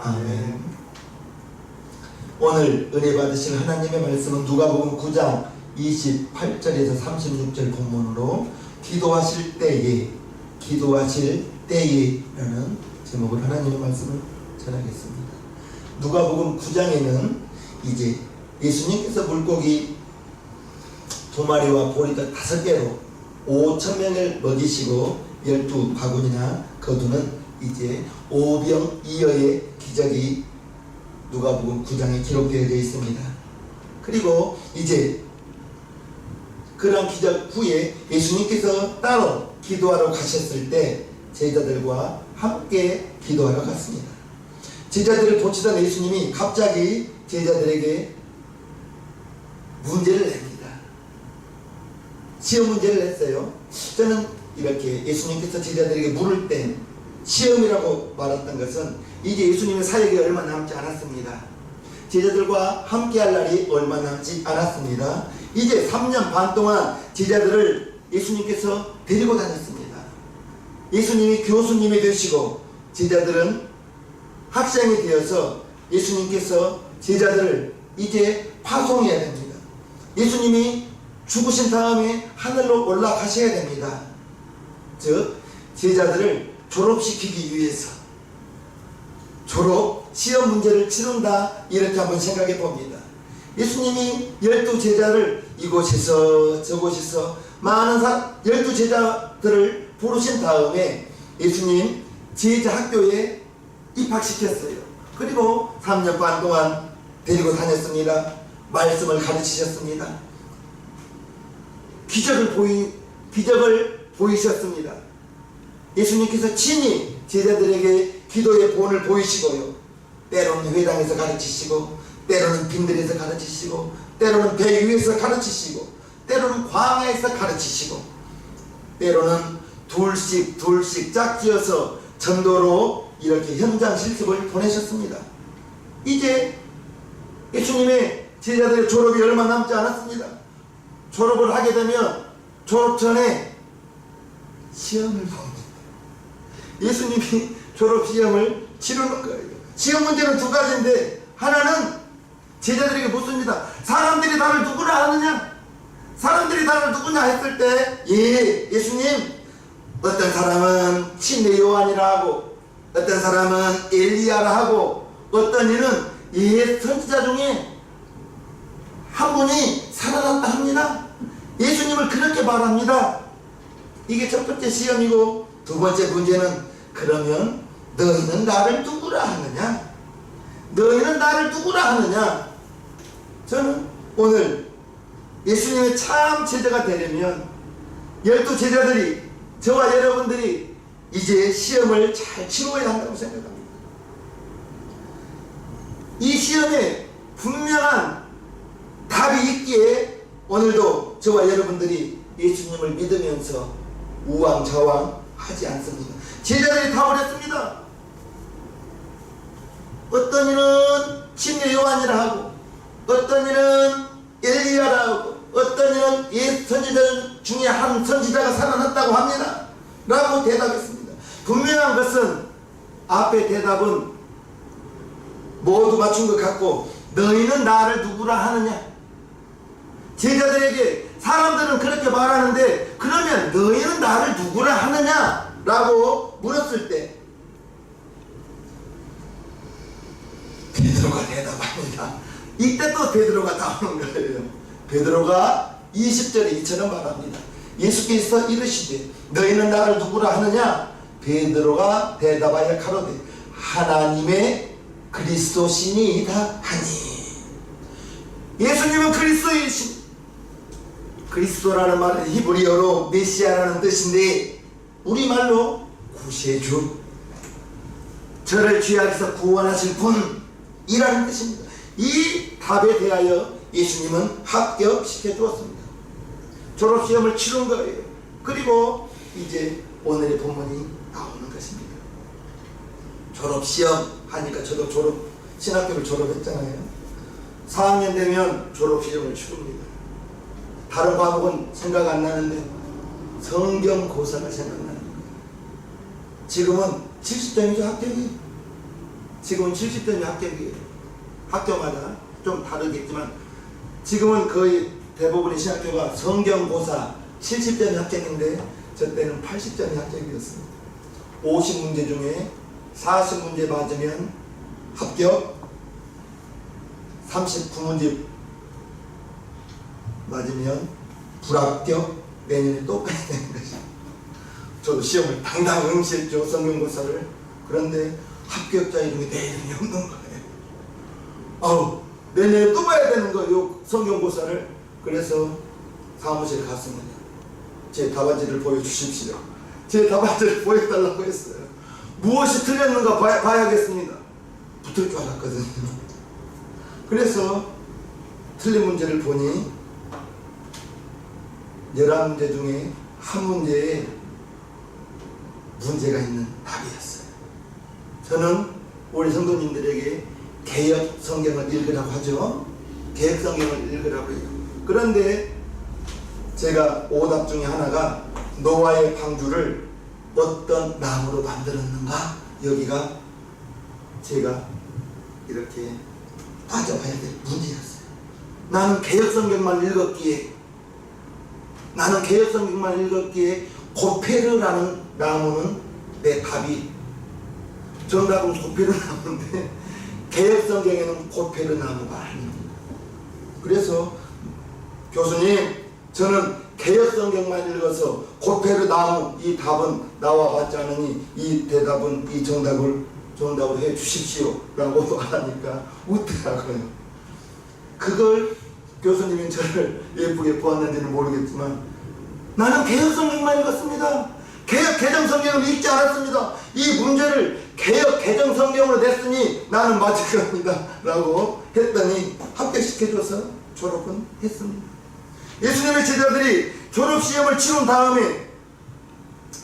아멘. 오늘 은혜 받으실 하나님의 말씀은 누가복음 9장 28절에서 36절 본문으로 기도하실 때에라는 제목으로 하나님의 말씀을 전하겠습니다. 누가복음 9장에는 이제 예수님께서 물고기 2마리와 보리떡 5개로 5,000명을 먹이시고 12바구니나 거두는 이제 오병이어의 기적이 누가복음 9장에 기록되어 있습니다. 그리고 이제 그런 기적 후에 예수님께서 따로 기도하러 가셨을 때 제자들과 함께 기도하러 갔습니다. 제자들을 보시던 예수님이 갑자기 제자들에게 문제를 냅니다. 시험 문제를 냈어요. 저는 이렇게 예수님께서 제자들에게 물을 땐 시험이라고 말했던 것은 이제 예수님의 사역이 얼마 남지 않았습니다. 제자들과 함께할 날이 얼마 남지 않았습니다. 이제 3년 반 동안 제자들을 예수님께서 데리고 다녔습니다. 예수님이 교수님이 되시고 제자들은 학생이 되어서 예수님께서 제자들을 이제 파송해야 됩니다. 예수님이 죽으신 다음에 하늘로 올라가셔야 됩니다. 즉 제자들을 졸업시키기 위해서 졸업 시험 문제를 치른다, 이렇게 한번 생각해 봅니다. 예수님이 12제자를 이곳에서 저곳에서 많은 12제자들을 부르신 다음에 예수님 제자 학교에 입학시켰어요. 그리고 3년 반 동안 데리고 다녔습니다. 말씀을 가르치셨습니다. 기적을 보이셨습니다. 예수님께서 친히 제자들에게 기도의 본을 보이시고요. 때로는 회당에서 가르치시고, 때로는 빈들에서 가르치시고, 때로는 배 위에서 가르치시고, 때로는 광야에서 가르치시고, 때로는 둘씩 짝지어서 전도로 이렇게 현장 실습을 보내셨습니다. 이제 예수님의 제자들의 졸업이 얼마 남지 않았습니다. 졸업을 하게 되면 졸업 전에 시험을 봅니다. 예수님이 졸업 시험을 치르는 거예요. 시험 문제는 2가지인데, 하나는 제자들에게 묻습니다. 사람들이 나를 누구라 하느냐? 사람들이 나를 누구냐 했을 때, 예수님, 어떤 사람은 침례 요한이라 하고, 어떤 사람은 엘리야라 하고, 어떤 이는 선지자 중에 한 분이 살아났다 합니다. 예수님을 그렇게 말합니다. 이게 첫 번째 시험이고, 2번째 문제는, 그러면 너희는 나를 누구라 하느냐? 너희는 나를 누구라 하느냐? 저는 오늘 예수님의 참 제자가 되려면 12제자들이, 저와 여러분들이 이제 시험을 잘 치러야 한다고 생각합니다. 이 시험에 분명한 답이 있기에 오늘도 저와 여러분들이 예수님을 믿으면서 우왕좌왕 하지 않습니다. 제자들이 답을 했습니다. 어떤 이는 침례 요한이라 하고, 어떤 이는 엘리야라 하고, 어떤 이는 옛 선지자 중에 한 선지자가 살아났다고 합니다. 라고 대답했습니다. 분명한 것은, 앞에 대답은 모두 맞춘 것 같고, 너희는 나를 누구라 하느냐? 제자들에게 사람들은 그렇게 말하는데, 그러면 너희는 나를 누구라 하느냐? 라고 물었을 때 베드로가 대답합니다. 이때 또 베드로가 나오는 거예요. 베드로가 20절에 이처럼 말합니다. 예수께서 이르시되 너희는 나를 누구라 하느냐? 베드로가 대답하여 가로되 하나님의 그리스도시니이다 하니. 예수님은 그리스도이신, 그리스도라는 말은 히브리어로 메시아라는 뜻인데 우리말로 구세주, 저를 죄악에서 구원하실 분이라는 뜻입니다. 이 답에 대하여 예수님은 합격시켜 주었습니다. 졸업시험을 치른 거예요. 그리고 이제 오늘의 본문이 나오는 것입니다. 졸업시험 하니까 저도 신학교를 졸업했잖아요. 4학년 되면 졸업시험을 치릅니다. 다른 과목은 생각 안 나는데 성경고사가 생각나는 거예요. 지금은 70점이죠, 합격이. 지금은 70점이 합격이에요. 학교마다 좀 다르겠지만 지금은 거의 대부분의 신학교가 성경고사 70점이 합격인데 저 때는 80점이 합격이었습니다. 50문제 중에 40문제 맞으면 합격, 39문제 맞으면 불합격, 내년에 또 빼야 되는 것이. 저도 시험을 당당 응시했죠, 성경고사를. 그런데 합격자 이름이 내 이름이 없는 거예요. 내년에 또 봐야 되는 거예요, 성경고사를. 그래서 사무실에 갔습니다. 제 답안지를 보여주십시오. 제 답안지를 보여달라고 했어요. 무엇이 틀렸는가 봐야겠습니다. 붙을 줄 알았거든요. 그래서 틀린 문제를 보니 11문제 중에 한 문제에 문제가 있는 답이었어요. 저는 우리 성도님들에게 개역 성경을 읽으라고 하죠. 개역 성경을 읽으라고 해요. 그런데 제가 오답 중에 하나가 노아의 방주를 어떤 나무로 만들었는가, 여기가 제가 이렇게 따져봐야 될 문제였어요. 나는 개역성경만 읽었기에 고페르라는 나무는 내 답이, 정답은 고페르 나무인데 개역성경에는 고페르 나무가 아닙니다. 그래서 교수님, 저는 개역성경만 읽어서 고페르 나무 이 답은 나와봤지 않으니 이 대답은 이 정답을 해 주십시오 라고 하니까 웃더라고요. 그걸 교수님이 저를 예쁘게 보았는지는 모르겠지만 나는 개역성경만 읽었습니다. 개역 개정성경을 읽지 않았습니다. 이 문제를 개역 개정성경으로 냈으니 나는 맞을 겁니다 라고 했더니 합격시켜줘서 졸업은 했습니다. 예수님의 제자들이 졸업시험을 치른 다음에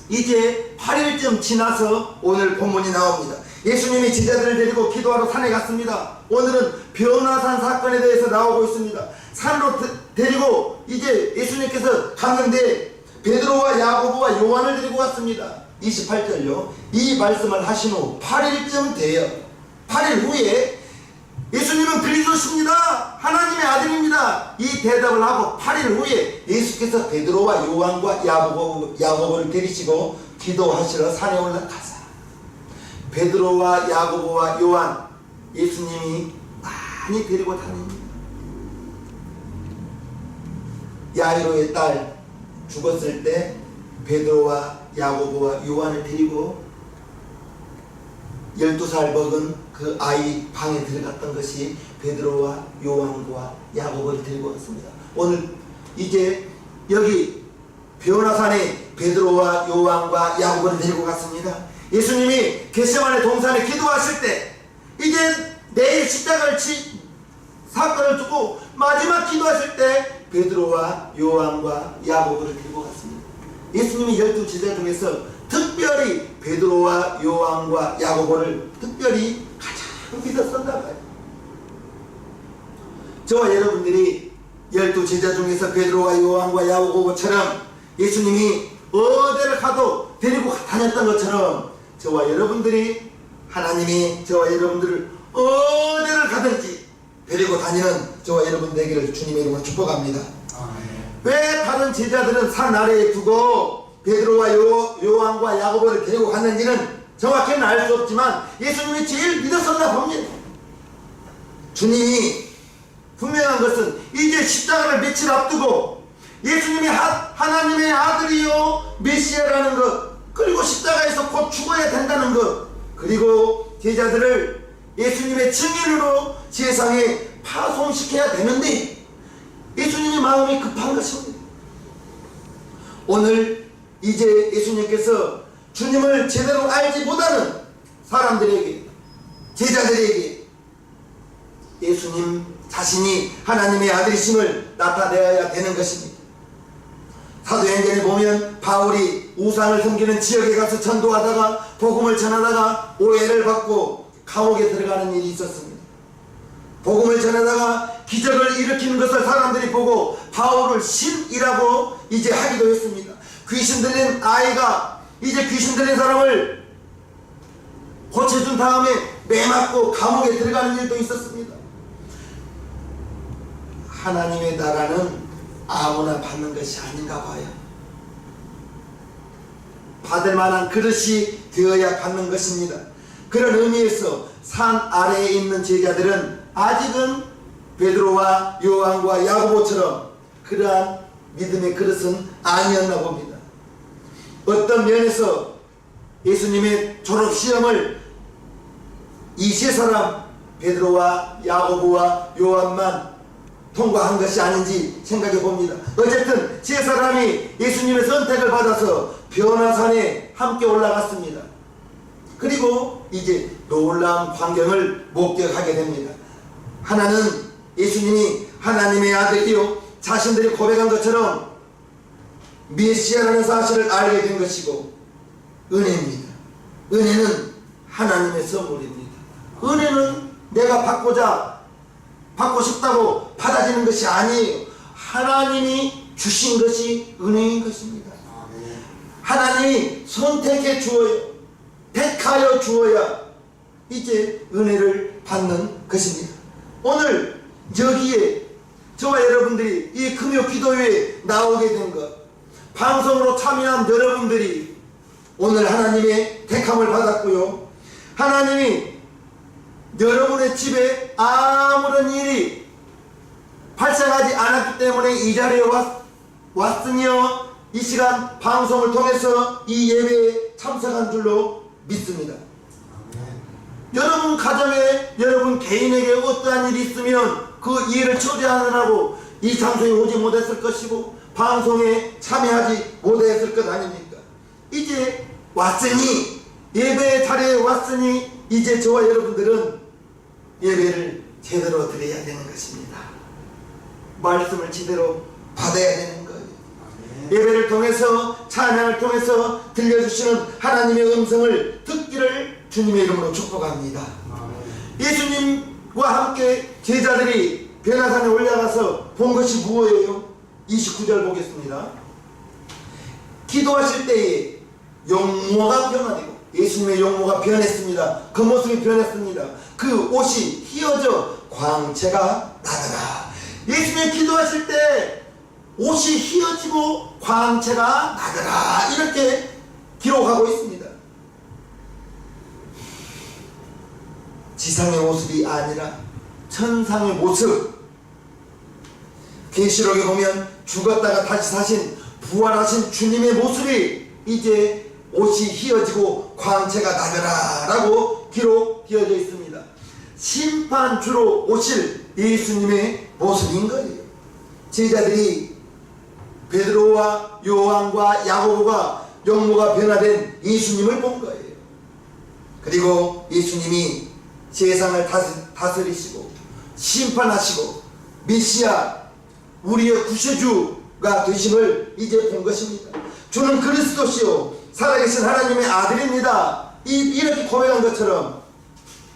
이제 8일쯤 지나서 오늘 본문이 나옵니다. 예수님이 제자들을 데리고 기도하러 산에 갔습니다. 오늘은 변화산 사건에 대해서 나오고 있습니다. 산으로 데리고 이제 예수님께서 갔는데 베드로와 야고보와 요한을 데리고 왔습니다. 28절요. 이 말씀을 하신 후 8일쯤 되어 8일 후에 예수님은 그리스도십니다. 하나님의 아들입니다. 이 대답을 하고 8일 후에 예수께서 베드로와 요한과 야고보를 데리시고 기도하시러 산에 올라가사 베드로와 야고보와 요한 예수님이 많이 데리고 다닙니다. 야이로의 딸 죽었을 때 베드로와 야고보와 요한을 데리고 12살 먹은 그 아이 방에 들어갔던 것이 베드로와 요한과 야고보를 데리고 왔습니다. 오늘 이제 여기 변화산에 베드로와 요한과 야고보를 데리고 갔습니다. 예수님이 겟세마네 동산에 기도하실 때 이제 내일 십자가를 사건을 두고 마지막 기도하실 때 베드로와 요한과 야고보를 데리고 갔습니다. 예수님이 12제자 중에서 특별히 베드로와 요한과 야고보를 특별히 가장 믿었었나 봐요. 저와 여러분들이 12제자 중에서 베드로와 요한과 야고보처럼 예수님이 어디를 가도 데리고 다녔던 것처럼 저와 여러분들이 하나님이 저와 여러분들을 어디를 가든지 데리고 다니는 저와 여러분 되기를 주님의 이름으로 축복합니다. 왜 다른 제자들은 산 아래에 두고 베드로와 요한과 야고보를 데리고 갔는지는 정확히는 알 수 없지만 예수님이 제일 믿었었나 봅니다. 주님이 분명한 것은 이제 십자가를 며칠 앞두고 예수님이 하나님의 아들이요 메시아라는 것, 그리고 십자가에서 곧 죽어야 된다는 것, 그리고 제자들을 예수님의 증인으로 세상에 파송시켜야 되는데 예수님의 마음이 급한 것입니다. 오늘 이제 예수님께서 주님을 제대로 알지 못하는 사람들에게, 제자들에게 예수님 자신이 하나님의 아들이심을 나타내야 되는 것입니다. 사도행전에 보면 바울이 우상을 섬기는 지역에 가서 전도하다가 복음을 전하다가 오해를 받고 감옥에 들어가는 일이 있었습니다. 복음을 전하다가 기적을 일으키는 것을 사람들이 보고 바울을 신이라고 이제 하기도 했습니다. 귀신 들린 아이가 이제 귀신 들린 사람을 고쳐준 다음에 매맞고 감옥에 들어가는 일도 있었습니다. 하나님의 나라는 아무나 받는 것이 아닌가 봐요. 받을 만한 그릇이 되어야 받는 것입니다. 그런 의미에서 산 아래에 있는 제자들은 아직은 베드로와 요한과 야고보처럼 그러한 믿음의 그릇은 아니었나 봅니다. 어떤 면에서 예수님의 졸업시험을 이 세 사람 베드로와 야고보와 요한만 통과한 것이 아닌지 생각해 봅니다. 어쨌든 세 사람이 예수님의 선택을 받아서 변화산에 함께 올라갔습니다. 그리고 이제 놀라운 광경을 목격하게 됩니다. 하나는 예수님이 하나님의 아들이요 자신들이 고백한 것처럼 메시아라는 사실을 알게 된 것이고, 은혜입니다. 은혜는 하나님의 선물입니다. 은혜는 내가 받고 싶다고 받아지는 것이 아니에요. 하나님이 주신 것이 은혜인 것입니다. 하나님이 선택해 주어야, 택하여 주어야 이제 은혜를 받는 것입니다. 오늘 여기에 저와 여러분들이 이 금요 기도회에 나오게 된 것, 방송으로 참여한 여러분들이 오늘 하나님의 택함을 받았고요, 하나님이 여러분의 집에 아무런 일이 발생하지 않았기 때문에 이 자리에 왔으며 이 시간 방송을 통해서 이 예배에 참석한 줄로 믿습니다. 여러분 가정에, 여러분 개인에게 어떠한 일이 있으면 그 일을 초대하느라고 이 장소에 오지 못했을 것이고 방송에 참여하지 못했을 것 아닙니까? 이제 왔으니, 예배의 자리에 왔으니 이제 저와 여러분들은 예배를 제대로 드려야 되는 것입니다. 말씀을 제대로 받아야 되는 거예요. 예배를 통해서, 찬양을 통해서 들려주시는 하나님의 음성을 듣기를 주님의 이름으로 축복합니다. 예수님과 함께 제자들이 변화산에 올라가서 본 것이 무엇이에요? 29절 보겠습니다. 기도하실 때에 용모가 변화되고, 예수님의 용모가 변했습니다. 그 모습이 변했습니다. 그 옷이 휘어져 광채가 나더라. 예수님이 기도하실 때 옷이 휘어지고 광채가 나더라, 이렇게 기록하고 있습니다. 지상의 모습이 아니라 천상의 모습. 계시록에 보면 죽었다가 다시 사신, 부활하신 주님의 모습이 이제 옷이 휘어지고 광채가 나더라 라고 기록되어져 있습니다. 심판주로 오실 예수님의 모습인 거예요. 제자들이 베드로와 요한과 야고보가 용모가 변화된 예수님을 본 거예요. 그리고 예수님이 세상을 다스리시고 심판하시고 메시아, 우리의 구세주가 되심을 이제 본 것입니다. 주는 그리스도시요 살아계신 하나님의 아들입니다. 이렇게 고백한 것처럼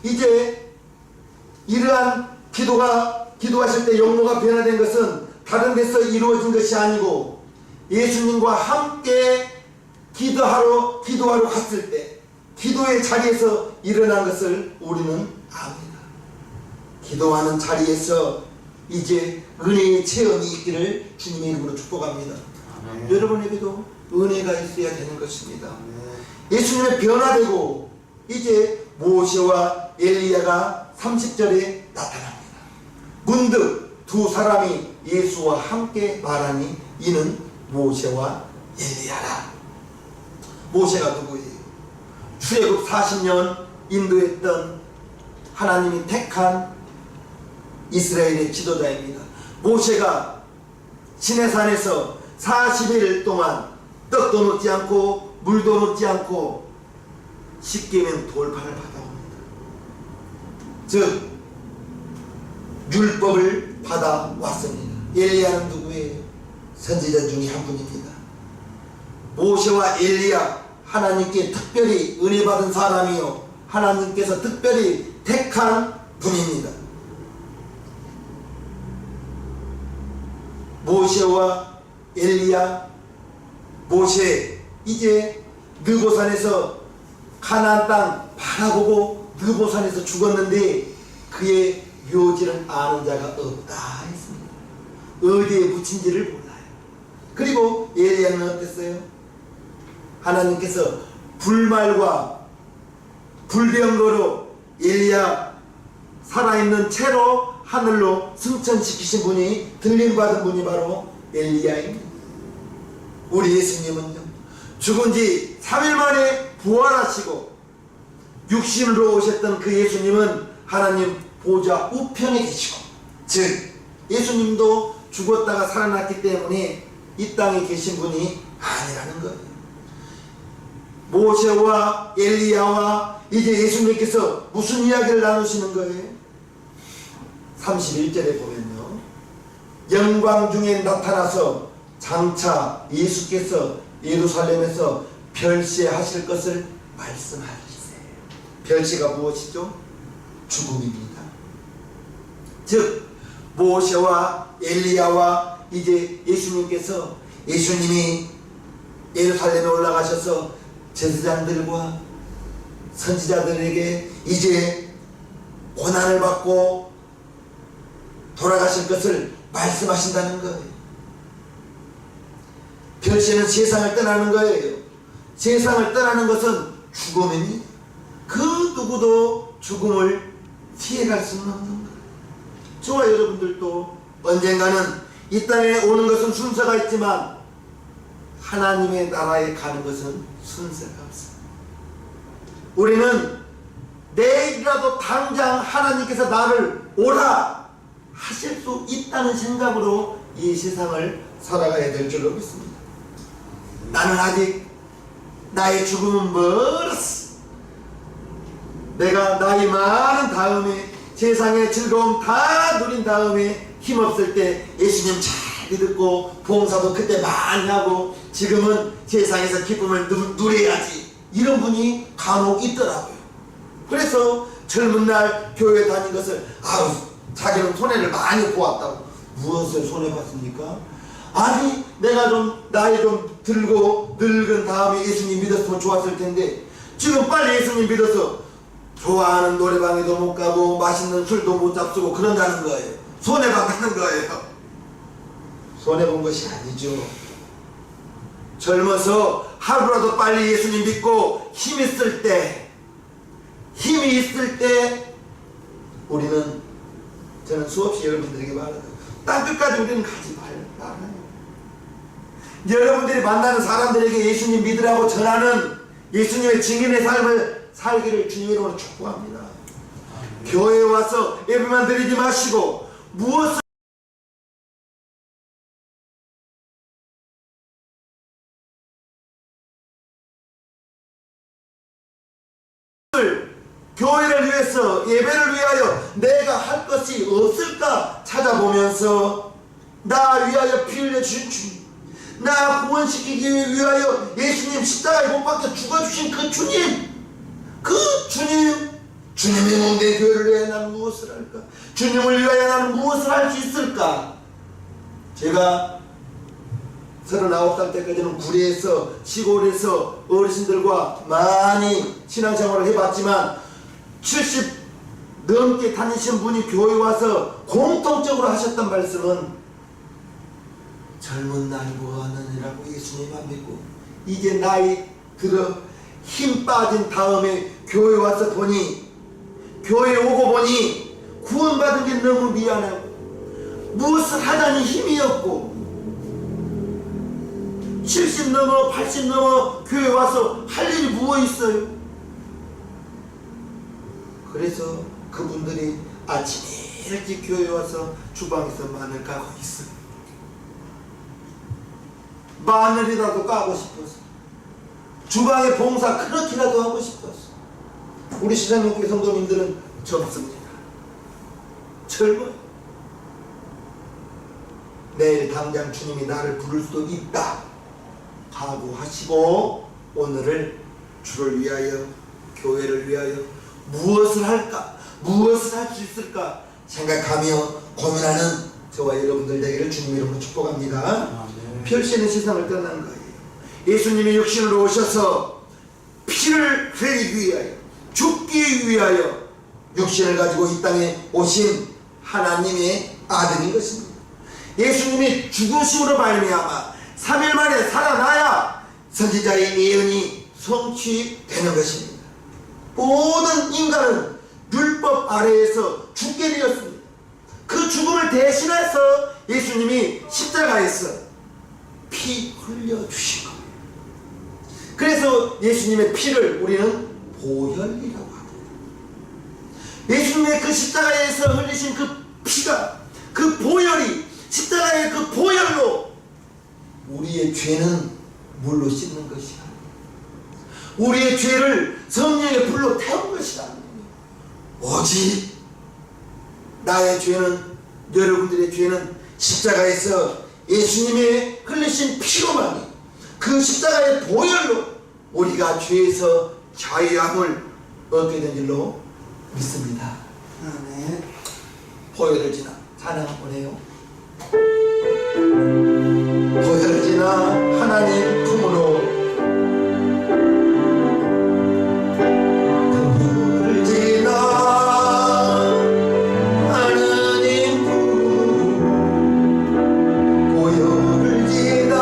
이제 이러한 기도하실 때 용모가 변화된 것은 다른 데서 이루어진 것이 아니고 예수님과 함께 기도하러 갔을 때 기도의 자리에서 일어난 것을 우리는 압니다. 기도하는 자리에서 이제 은혜의 체험이 있기를 주님의 이름으로 축복합니다. 여러분에게도 은혜가 있어야 되는 것입니다. 예수님의 변화되고 이제 모세와 엘리야가 30절에 나타납니다. 문득 두 사람이 예수와 함께 말하니 이는 모세와 엘리야라. 모세가 누구예요? 출애굽 40년 인도했던 하나님이 택한 이스라엘의 지도자입니다. 모세가 시내산에서 40일 동안 떡도 놓지 않고 물도 놓지 않고 십계명 돌판을 받아옵니다. 즉 율법을 받아왔습니다. 엘리야는 누구예요? 선지자 중에 한 분입니다. 모세와 엘리야, 하나님께 특별히 은혜 받은 사람이요 하나님께서 특별히 택한 분입니다. 모세와 엘리야, 모세 이제 느고산에서 가나안 땅 바라보고 느보산에서 죽었는데 그의 묘지를 아는 자가 없다 했습니다. 어디에 묻힌지를 몰라요. 그리고 엘리야는 어땠어요? 하나님께서 불말과 불병거로 엘리야 살아있는 채로 하늘로 승천시키신 분이, 들림받은 분이 바로 엘리야입니다. 우리 예수님은요, 죽은 지 3일 만에 부활하시고 육신으로 오셨던 그 예수님은 하나님 보좌 우편에 계시고, 즉 예수님도 죽었다가 살아났기 때문에 이 땅에 계신 분이 아니라는 거예요. 모세와 엘리야와 이제 예수님께서 무슨 이야기를 나누시는 거예요? 31절에 보면요, 영광 중에 나타나서 장차 예수께서 예루살렘에서 별세하실 것을 말씀하시세요. 별세가 무엇이죠? 죽음입니다. 즉 모세와 엘리야와 이제 예수님께서, 예수님이 예루살렘에 올라가셔서 제사장들과 선지자들에게 이제 고난을 받고 돌아가실 것을 말씀하신다는 거예요. 별세는 세상을 떠나는 거예요. 세상을 떠나는 것은 죽음입니다. 그 누구도 죽음을 피해갈 수는 없는 거예요. 저와 여러분들도 언젠가는 이 땅에 오는 것은 순서가 있지만 하나님의 나라에 가는 것은 순서가 없습니다. 우리는 내일이라도 당장 하나님께서 나를 오라 하실 수 있다는 생각으로 이 세상을 살아가야 될 줄로 믿습니다. 나는 아직 나의 죽음은 멀었어. 내가 나이 많은 다음에 세상의 즐거움 다 누린 다음에 힘없을 때 예수님 잘 믿고 봉사도 그때 많이 하고 지금은 세상에서 기쁨을 누려야지, 이런 분이 간혹 있더라고요. 그래서 젊은 날 교회 다닌 것을 아우 자기는 손해를 많이 보았다고. 무엇을 손해봤습니까? 아니 내가 좀 나이 좀 들고 늙은 다음에 예수님 믿었으면 좋았을 텐데 지금 빨리 예수님 믿어서 좋아하는 노래방에도 못 가고 맛있는 술도 못 잡수고 그런다는 거예요. 손해봤다는 거예요. 손해본 것이 아니죠. 젊어서 하루라도 빨리 예수님 믿고 힘이 있을 때 우리는, 저는 수없이 여러분들에게 말해요. 땅끝까지 우리는 가지 말아요. 여러분들이 만나는 사람들에게 예수님 믿으라고 전하는 예수님의 증인의 삶을 살기를 주님의 이름으로 축복합니다. 교회에 와서 예배만 드리지 마시고 무엇을 교회를 위해서, 예배를 위하여 내가 할 것이 없을까 찾아보면서 나 위하여 피 흘려 주신 주님, 나 구원시키기 위하여 예수님 십자가에 못 박혀 죽어주신 그 주님, 주님의 몸 내 교회를 위하여 나는 무엇을 할까? 주님을 위하여 나는 무엇을 할 수 있을까? 제가 39살 때까지는 구리에서, 시골에서 어르신들과 많이 신앙생활을 해봤지만 70 넘게 다니신 분이 교회 와서 공통적으로 하셨던 말씀은 젊은 날 뭐하느니라고 예수님만 믿고 이제 나이 들어 힘 빠진 다음에 교회 와서 보니, 교회 오고 보니 구원받은 게 너무 미안하고 무엇을 하자니 힘이 없고 70 넘어 80 넘어 교회 와서 할 일이 무엇 있어요? 그래서 그분들이 아침 일찍 교회 와서 주방에서 마늘 까고 있어요. 마늘이라도 까고 싶어서, 주방에 봉사 그렇게라도 하고 싶어서. 우리 시장님께 성도님들은 젊습니다. 젊어요. 내일 당장 주님이 나를 부를 수도 있다 각오하시고 오늘을 주를 위하여, 교회를 위하여 무엇을 할까, 무엇을 할 수 있을까 생각하며 고민하는 저와 여러분들 되기를 주님 이름으로 축복합니다. 별세는 세상을 떠난 거예요. 예수님이 육신으로 오셔서 피를 흘리기 위하여, 죽기 위하여 육신을 가지고 이 땅에 오신 하나님의 아들인 것입니다. 예수님이 죽으심으로 말미암아 3일 만에 살아나야 선지자의 예언이 성취되는 것입니다. 모든 인간은 율법 아래에서 죽게 되었습니다. 그 죽음을 대신해서 예수님이 십자가에서 피 흘려주신 거예요. 그래서 예수님의 피를 우리는 보혈이라고 합니다. 예수님의 그 십자가에서 흘리신 그 피가, 그 보혈이, 십자가의 그 보혈로 우리의 죄는 물로 씻는 것이 아니에요. 우리의 죄를 성령의 불로 태운 것이 아니에요. 오직 나의 죄는, 여러분들의 죄는 십자가에서 예수님의 흘리신 피로만이, 그 십자가의 보혈로 우리가 죄에서 자유함을 얻게 된 줄로 믿습니다. 아멘. 보혈을 지나 찬양 한번 해요. 보혈을 지나 하나님 품으로, 보혈을 지나 하나님 품으로, 보혈을 지나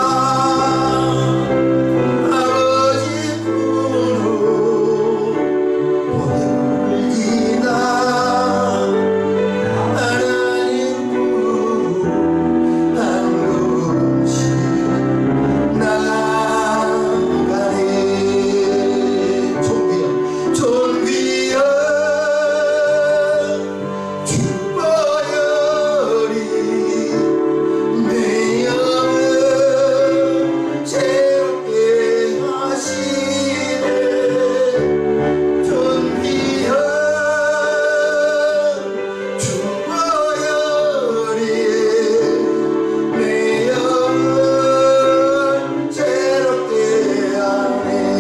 아버지 품으로, 보혈을 지나 하나님 품으로 한 걸음씩 나아가네. 존귀한 주 보혈이 내 영을 새롭게 하시네. 존귀한 주 보혈이 내 영을 새롭게 하네.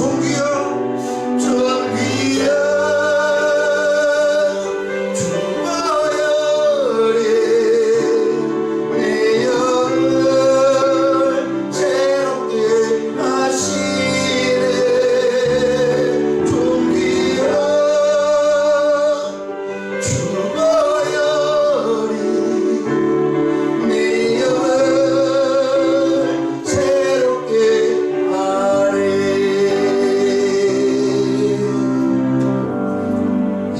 존귀한 주 보혈이 내 영을 새롭게 하시네. 존귀한 주 보혈이 내 영을 새롭게 하네.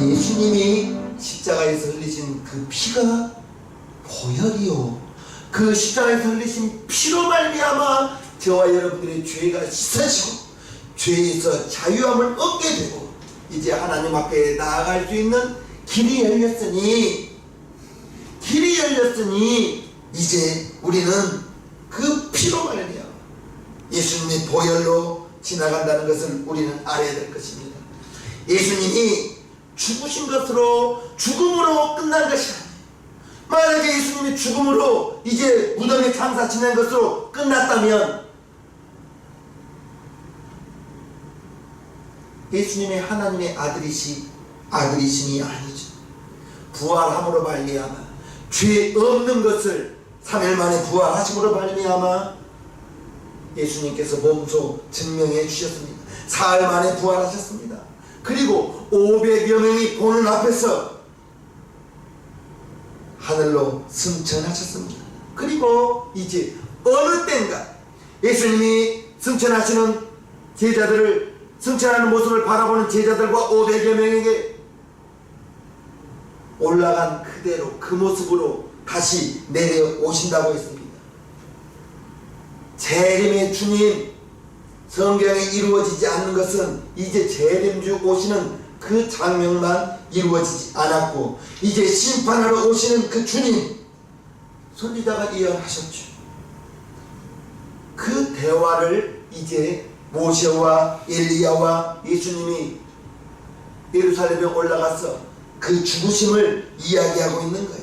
예수님이 십자가에서 흘리신 그 피가 보혈이요, 그 십자가에서 흘리신 피로 말미암아 저와 여러분들의 죄가 씻어지고 죄에서 자유함을 얻게 되고 이제 하나님 앞에 나아갈 수 있는 길이 열렸으니 이제 우리는 그 피로 말미암아 예수님의 보혈로 지나간다는 것을 우리는 알아야 될 것입니다. 예수님이 죽으신 것으로, 죽음으로 끝난 것이 아니에요. 만약에 예수님이 죽음으로 이제 무덤에 장사 지낸 것으로 끝났다면 예수님의 하나님의 아들이심이 아니죠. 부활함으로 말미암아 죄 없는 것을 3일 만에 부활하심으로 말미암아 예수님께서 몸소 증명해 주셨습니다. 사흘 만에 부활하셨습니다. 그리고 500여 명이 보는 앞에서 하늘로 승천하셨습니다. 그리고 이제 어느 때인가 예수님이 승천하시는 제자들을, 승천하는 모습을 바라보는 제자들과 500여 명에게 올라간 그대로 그 모습으로 다시 내려오신다고 했습니다. 재림의 주님, 성경에 이루어지지 않는 것은 이제 재림주 오시는 그 장면만 이루어지지 않았고 이제 심판하러 오시는 그 주님, 선지자가 예언하셨죠. 그 대화를 이제 모세와 엘리야와 예수님이 예루살렘에 올라가서 그 죽으심을 이야기하고 있는 거예요.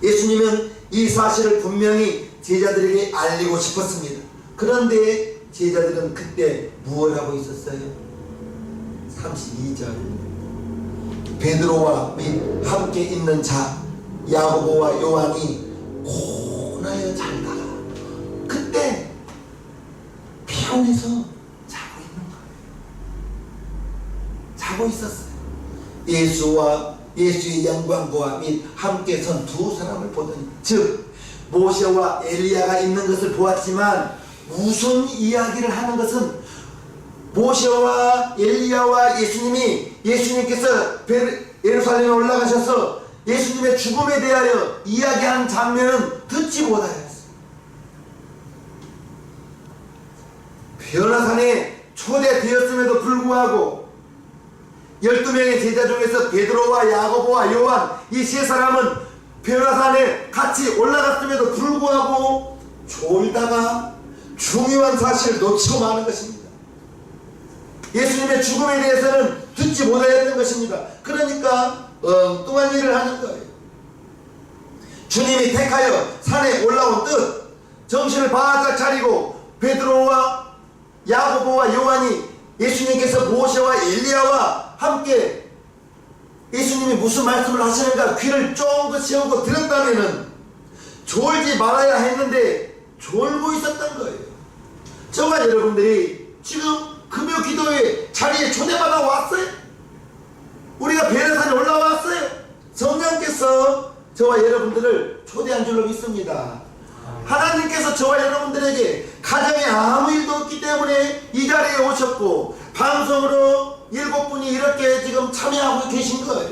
예수님은 이 사실을 분명히 제자들에게 알리고 싶었습니다. 그런데 제자들은 그때 무엇을 하고 있었어요? 32절 베드로와 및 함께 있는 자 야고보와 요한이 고나여 잘다가 그때 피곤해서 자고 있는 거예요. 알고 있었어요. 예수와 예수의 영광과 및 함께 선 두 사람을 보더니, 즉 모세와 엘리야가 있는 것을 보았지만 무슨 이야기를 하는 것은 모세와 엘리야와 예수님께서 예루살렘에 올라가셔서 예수님의 죽음에 대하여 이야기하는 장면은 듣지 못하였어요. 변화산에 초대되었음에도 불구하고 12명의 제자 중에서 베드로와 야고보와 요한, 이 세 사람은 변화산에 같이 올라갔음에도 불구하고 졸다가 중요한 사실을 놓치고 마는 것입니다. 예수님의 죽음에 대해서는 듣지 못하였던 것입니다. 그러니까 엉뚱한 일을 하는 거예요. 주님이 택하여 산에 올라온 듯 정신을 바짝 차리고 베드로와 야고보와 요한이 예수님께서 모세와 엘리야와 함께 예수님이 무슨 말씀을 하시는가 귀를 쫑긋 세우고 들었다면은 졸지 말아야 했는데 졸고 있었던 거예요. 저와 여러분들이 지금 금요 기도회 자리에 초대받아 왔어요. 우리가 베레산에 올라왔어요. 성령께서 저와 여러분들을 초대한 줄로 믿습니다. 하나님께서 저와 여러분들에게 가정에 아무 일도 없기 때문에 이 자리에 오셨고 방송으로 7분이 이렇게 지금 참여하고 계신 거예요.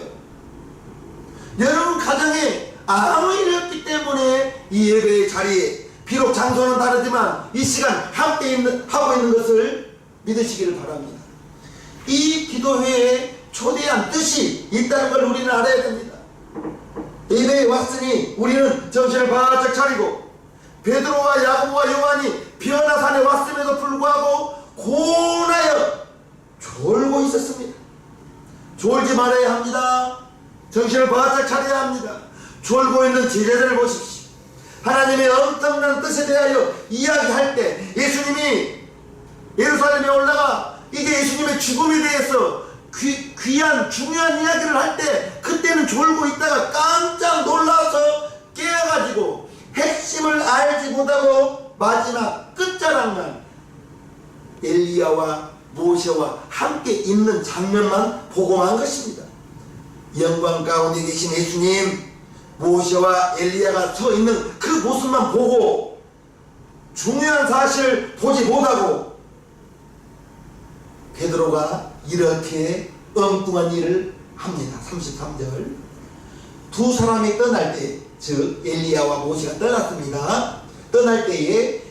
여러분 가정에 아무 일이 없기 때문에 이 예배의 자리에, 비록 장소는 다르지만 이 시간 함께 하고 있는 것을 믿으시기를 바랍니다. 이 기도회에 초대한 뜻이 있다는 걸 우리는 알아야 됩니다. 예배에 왔으니 우리는 정신을 바짝 차리고 베드로와 야고보와 요한이 변화산에 왔음에도 불구하고 고나여 졸고 있었습니다. 졸지 말아야 합니다. 정신을 바짝 차려야 합니다. 졸고 있는 제자들을 보십시오. 하나님의 엄청난 뜻에 대하여 이야기할 때 예수님이 예루살렘에 올라가 이게 예수님의 죽음에 대해서 귀한 중요한 이야기를 할 때 그때는 졸고 있다가 깜짝 놀라서 깨어가지고 핵심을 알지 못하고 마지막 끝자락만 엘리야와 모세와 함께 있는 장면만 보고만 것입니다. 영광 가운데 계신 예수님, 모세와 엘리야가 서 있는 그 모습만 보고 중요한 사실을 보지 못하고 베드로가 이렇게 엉뚱한 일을 합니다. 33절. 두 사람이 떠날 때, 즉 엘리야와 모세가 떠났습니다. 떠날 때에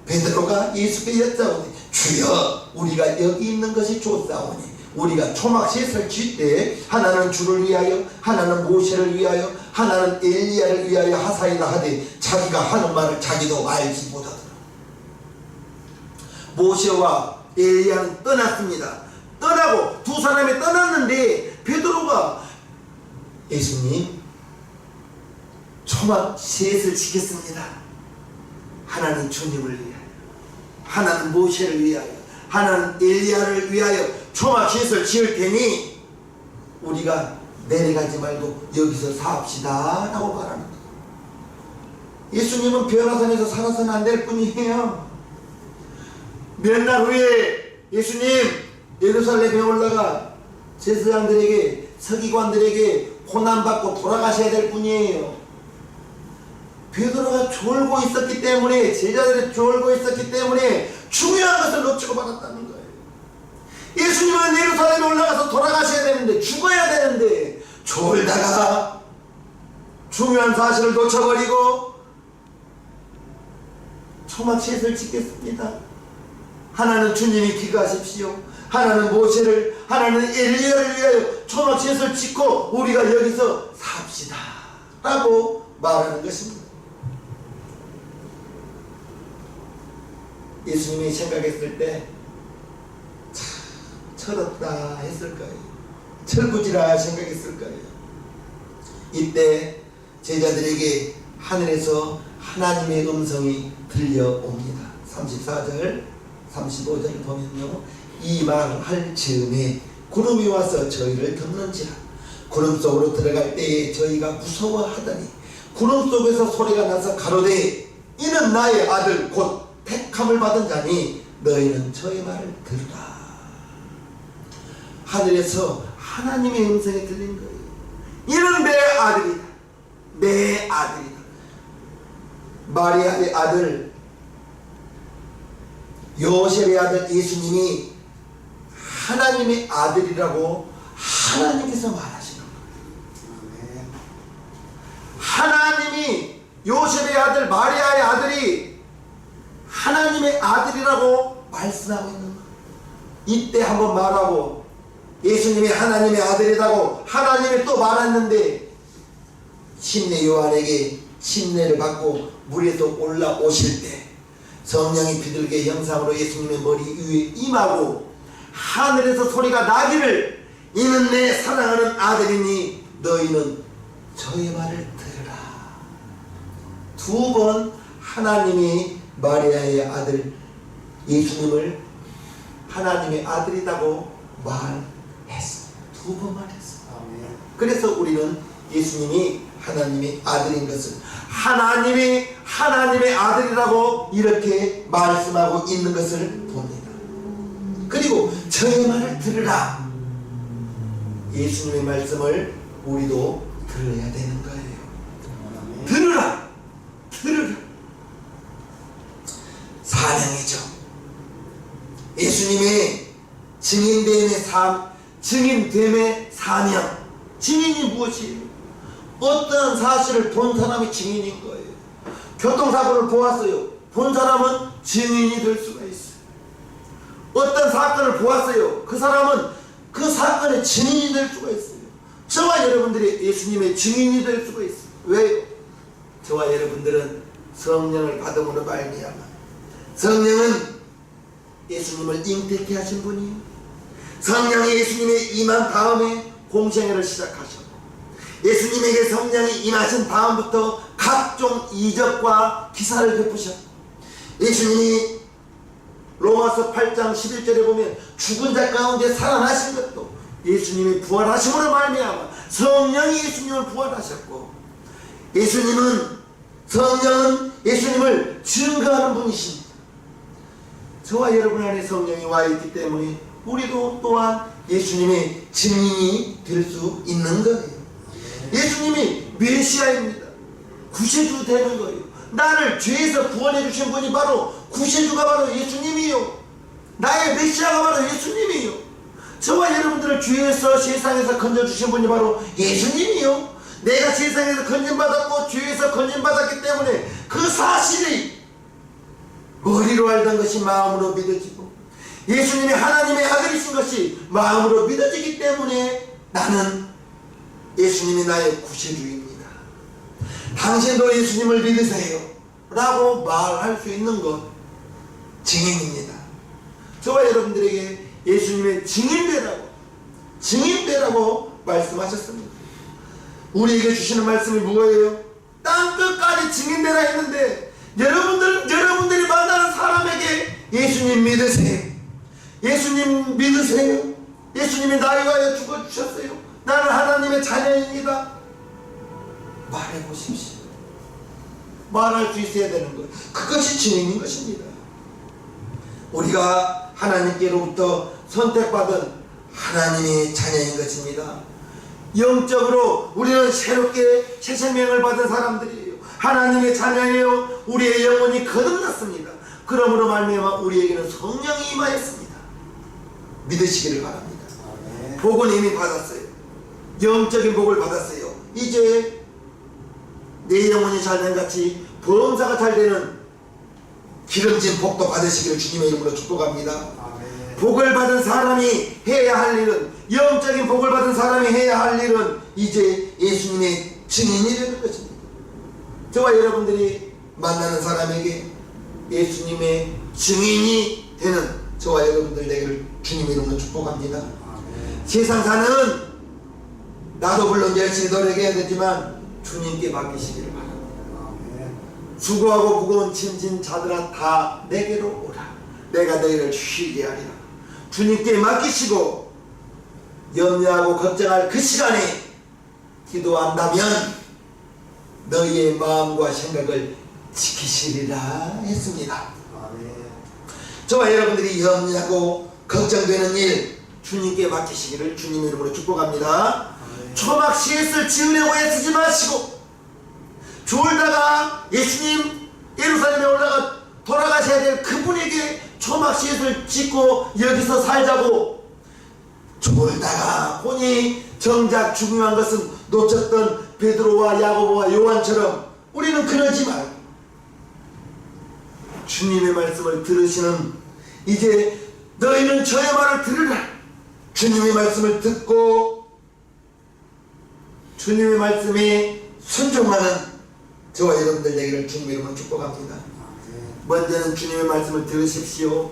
베드로가 예수께 여짜오니, 주여, 우리가 여기 있는 것이 좋사오니 우리가 초막셋을 칠 때 하나는 주를 위하여, 하나는 모세를 위하여, 하나는 엘리야를 위하여 하사이다 하되 자기가 하는 말을 자기도 알지 못하더라. 모세와 엘리야는 떠났습니다. 떠나고 두 사람이 떠났는데 베드로가 예수님, 초막셋을 지켰습니다. 하나는 주님을 위하여, 하나는 모세를 위하여, 하나는 엘리야를 위하여 초막셋을 지을 테니 우리가 내려가지 말고 여기서 사합시다 라고 말합니다. 예수님은 변화산에서 살아서는 안 될 뿐이에요. 몇 날 후에 예수님 예루살렘에 올라가 제사장들에게, 서기관들에게 고난받고 돌아가셔야 될 뿐이에요. 베드로가 졸고 있었기 때문에, 제자들이 졸고 있었기 때문에 중요한 것을 놓치고 말았다는 거예요. 예수님은 예루살렘에 올라가서 돌아가셔야 되는데, 죽어야 되는데 졸다가 중요한 사실을 놓쳐버리고 초막셋을 짓겠습니다. 하나는 주님이 기가하십시오, 하나는 모세를, 하나는 엘리야를 위하여 초막셋을 짓고 우리가 여기서 삽시다 라고 말하는 것입니다. 예수님이 생각했을 때 철없다 했을 거예요. 철부지라 생각했을 거예요. 이때 제자들에게 하늘에서 하나님의 음성이 들려옵니다. 34절 35절을 보면요, 이 말을 할 즈음에 구름이 와서 저희를 덮는지라. 구름 속으로 들어갈 때에 저희가 무서워하더니 구름 속에서 소리가 나서 가로되 이는 나의 아들 곧 택함을 받은 자니 너희는 저의 말을 들으라. 하늘에서 하나님의 음성이 들린 거예요. 이는 내 아들이다. 내 아들이다. 마리아의 아들, 요셉의 아들 예수님이 하나님의 아들이라고 하나님께서 말하시는 거예요. 하나님이 요셉의 아들 마리아의 아들이 하나님의 아들이라고 말씀하고 있는 거예요. 이때 한번 말하고 예수님이 하나님의 아들이라고 하나님이 또 말했는데 침례 요한에게 침례를 받고 물에서 올라오실 때 성령이 비둘기의 형상으로 예수님의 머리 위에 임하고 하늘에서 소리가 나기를 이는 내 사랑하는 아들이니 너희는 저의 말을 들으라. 두 번 하나님이 마리아의 아들 예수님을 하나님의 아들이라고 말했어요. 두 번 말했어요. 그래서 우리는 예수님이 하나님의 아들인 것을 하나님의 아들이라고 이렇게 말씀하고 있는 것을 봅니다. 그리고 저의 말을 들으라. 예수님의 말씀을 우리도 들어야 되는 거예요. 들으라. 들으라. 사명이죠. 예수님의 증인됨의 사명. 증인이 무엇이에요? 어떤 사실을 본 사람이 증인인 거예요. 교통사고를 보았어요. 본 사람은 증인이 될 수가 있어요. 어떤 사건을 보았어요. 그 사람은 그 사건의 증인이 될 수가 있어요. 저와 여러분들이 예수님의 증인이 될 수가 있어요. 왜요? 저와 여러분들은 성령을 받음으로 말미암아 성령은 예수님을 잉태케 하신 분이에요. 성령이 예수님의 임한 다음에 공생애를 시작하셨고 예수님에게 성령이 임하신 다음부터 각종 이적과 기사를 베푸셨고 예수님이 로마서 8장 11절에 보면 죽은 자 가운데 살아나신 것도 예수님이 부활하심으로 말미암아 성령이 예수님을 부활하셨고 성령은 예수님을 증거하는 분이십니다. 저와 여러분 안에 성령이 와 있기 때문에 우리도 또한 예수님의 증인이 될 수 있는 거예요. 예수님이 메시아입니다. 구세주 되는 거예요. 나를 죄에서 구원해 주신 분이 바로 구세주가 바로 예수님이요. 나의 메시아가 바로 예수님이요. 저와 여러분들을 죄에서 세상에서 건져주신 분이 바로 예수님이요. 내가 세상에서 건진받았고 죄에서 건진받았기 때문에 그 사실이 머리로 알던 것이 마음으로 믿어지고 예수님이 하나님의 아들이신 것이 마음으로 믿어지기 때문에 나는 예수님이 나의 구세주입니다. 당신도 예수님을 믿으세요 라고 말할 수 있는 것 증인입니다. 저와 여러분들에게 예수님의 증인되라고 말씀하셨습니다. 우리에게 주시는 말씀이 뭐예요? 땅끝까지 증인되라 했는데 여러분들이 만나는 사람에게 예수님 믿으세요. 예수님 믿으세요. 예수님이 나를 위하여 죽어주셨어요. 나는 하나님의 자녀입니다. 말해보십시오. 말할 수 있어야 되는 거예요. 그것이 증인인 것입니다. 우리가 하나님께로부터 선택받은 하나님의 자녀인 것입니다. 영적으로 우리는 새롭게 새 생명을 받은 사람들이에요. 하나님의 자녀예요. 우리의 영혼이 거듭났습니다. 그러므로 말미암아 우리에게는 성령이 임하였습니다. 믿으시기를 바랍니다. 복은 이미 받았어요. 영적인 복을 받았어요. 이제 내 영혼이 잘된 같이 범사가 잘되는 기름진 복도 받으시기를 주님의 이름으로 축복합니다. 아멘. 복을 받은 사람이 해야 할 일은 영적인 복을 받은 사람이 해야 할 일은 이제 예수님의 증인이 되는 것입니다. 저와 여러분들이 만나는 사람에게 예수님의 증인이 되는 저와 여러분들 되기를 주님의 이름으로 축복합니다. 아멘. 세상 사는 나도 물론 열심히 노력해야 되지만 주님께 맡기시기를 바랍니다. 아멘. 수고하고 무거운 짐진 자들아 다 내게로 오라. 내가 너희를 쉬게 하리라. 주님께 맡기시고 염려하고 걱정할 그 시간에 기도한다면 너희의 마음과 생각을 지키시리라 했습니다. 아멘. 저와 여러분들이 염려하고 걱정되는 일, 주님께 맡기시기를 주님 이름으로 축복합니다. 초막 셋을 지으려고 애쓰지 마시고 졸다가 예수님 예루살렘에 올라가 돌아가셔야 될 그분에게 초막 셋을 짓고 여기서 살자고 졸다가 보니 정작 중요한 것은 놓쳤던 베드로와 야고보와 요한처럼 우리는 그러지 말고 주님의 말씀을 들으시는 이제 너희는 저의 말을 들으라. 주님의 말씀을 듣고 주님의 말씀에 순종하는 저와 여러분들 되기를 주님 이름으로 축복합니다. 먼저는 주님의 말씀을 들으십시오.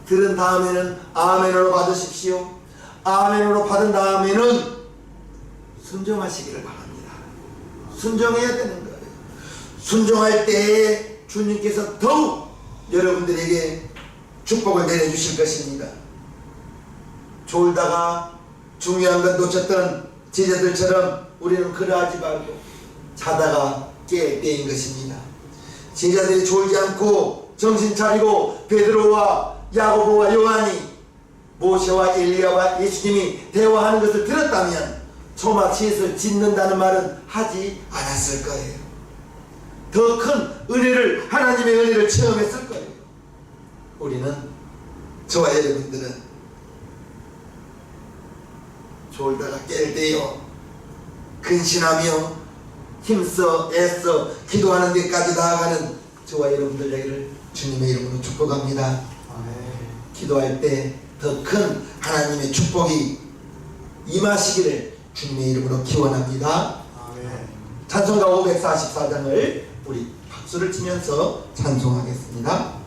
들은 다음에는 아멘으로 받으십시오. 아멘으로 받은 다음에는 순종하시기를 바랍니다. 순종해야 되는 거예요. 순종할 때 주님께서 더욱 여러분들에게 축복을 내려주실 것입니다. 졸다가 중요한 것 놓쳤던 제자들처럼 우리는 그러하지 말고 자다가 깨 때인 것입니다. 제자들이 졸지 않고 정신 차리고 베드로와 야고보와 요한이 모세와 엘리야와 예수님이 대화하는 것을 들었다면 초막 셋을 짓는다는 말은 하지 않았을 거예요. 더 큰 은혜를 하나님의 은혜를 체험했을 거예요. 우리는 저와 여러분들은 졸다가 깰 때요 근신하며 힘써 애써 기도하는 데까지 나아가는 저와 여러분들 되기를 주님의 이름으로 축복합니다. 기도할 때 더 큰 하나님의 축복이 임하시기를 주님의 이름으로 기원합니다. 찬송가 544장을 우리 박수를 치면서 찬송하겠습니다.